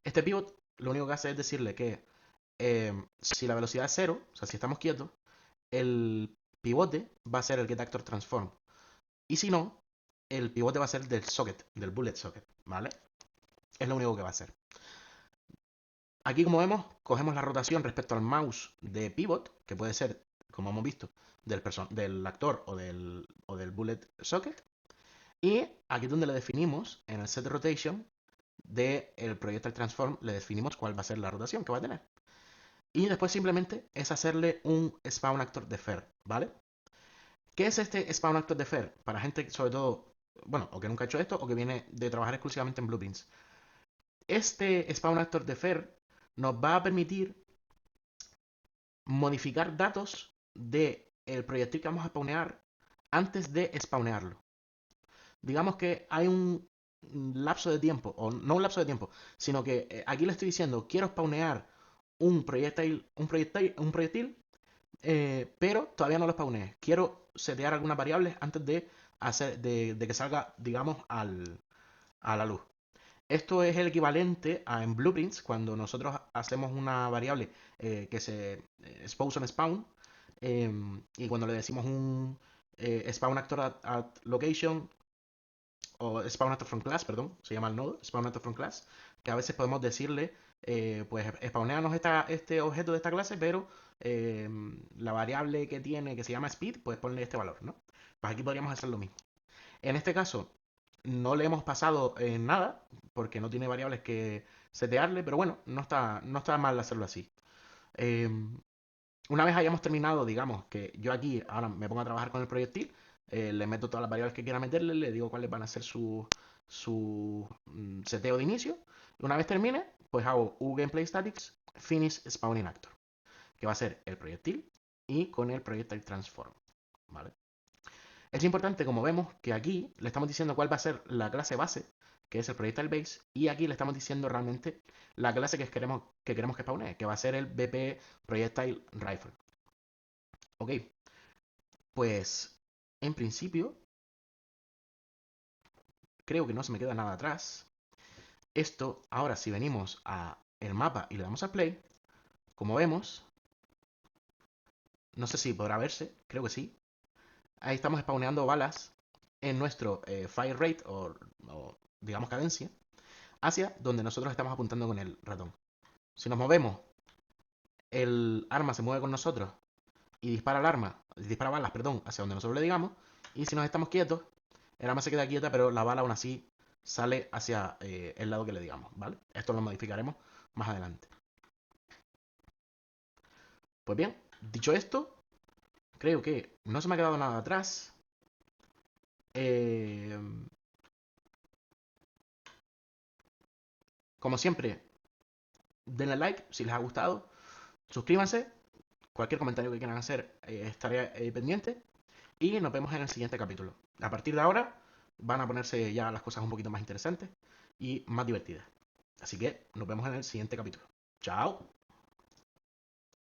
Este pivot lo único que hace es decirle que si la velocidad es cero, o sea, si estamos quietos, el pivote va a ser el get actor transform. Y si no, el pivote va a ser del socket, del bullet socket, ¿vale? Es lo único que va a hacer. Aquí, como vemos, cogemos la rotación respecto al mouse de pivot, que puede ser, como hemos visto, del actor o del bullet socket. Y aquí es donde le definimos, en el set rotation del projectile transform, le definimos cuál va a ser la rotación que va a tener. Y después simplemente es hacerle un spawn actor defer, ¿vale? ¿Qué es este spawn actor defer? Para gente, sobre todo, bueno, o que nunca ha hecho esto, o que viene de trabajar exclusivamente en Blueprints. Este spawn actor defer nos va a permitir modificar datos del proyectil que vamos a spawnear antes de spawnearlo. Digamos que hay un lapso de tiempo, o no un lapso de tiempo, sino que aquí le estoy diciendo, quiero spawnear un proyectil, pero todavía no lo spawneé. Quiero setear algunas variables antes de que salga, digamos, a la luz. Esto es el equivalente a en Blueprints, cuando nosotros hacemos una variable que se expose on spawn, y cuando le decimos un spawn actor at location, o spawn actor from class, perdón, se llama el nodo, spawn actor from class, que a veces podemos decirle, pues spawneanos este objeto de esta clase, pero la variable que tiene, que se llama speed, pues ponle este valor, ¿no? Pues aquí podríamos hacer lo mismo. En este caso, no le hemos pasado nada, porque no tiene variables que setearle, pero bueno, no está mal hacerlo así. Eh, una vez hayamos terminado, digamos que yo aquí ahora me pongo a trabajar con el proyectil, le meto todas las variables que quiera meterle, le digo cuáles van a ser su seteo de inicio. Y una vez termine, pues hago uGameplay Statics Finish Spawning Actor, que va a ser el proyectil y con el projectile transform, ¿vale? Es importante, como vemos, que aquí le estamos diciendo cuál va a ser la clase base, que es el projectile base, y aquí le estamos diciendo realmente la clase que queremos que spawnee, que va a ser el BP projectile rifle. Ok, pues en principio creo que no se me queda nada atrás. Esto, ahora si venimos a el mapa y le damos a play, como vemos, no sé si podrá verse, creo que sí. Ahí estamos spawneando balas en nuestro fire rate o digamos cadencia, hacia donde nosotros estamos apuntando con el ratón. Si nos movemos, el arma se mueve con nosotros y dispara balas, perdón, hacia donde nosotros le digamos. Y si nos estamos quietos, el arma se queda quieta, pero la bala aún así sale hacia el lado que le digamos, ¿vale? Esto lo modificaremos más adelante. Pues bien, dicho esto, creo que no se me ha quedado nada atrás. Eh, como siempre, denle like si les ha gustado. Suscríbanse. Cualquier comentario que quieran hacer, estaré pendiente. Y nos vemos en el siguiente capítulo. A partir de ahora van a ponerse ya las cosas un poquito más interesantes y más divertidas. Así que nos vemos en el siguiente capítulo. Chao.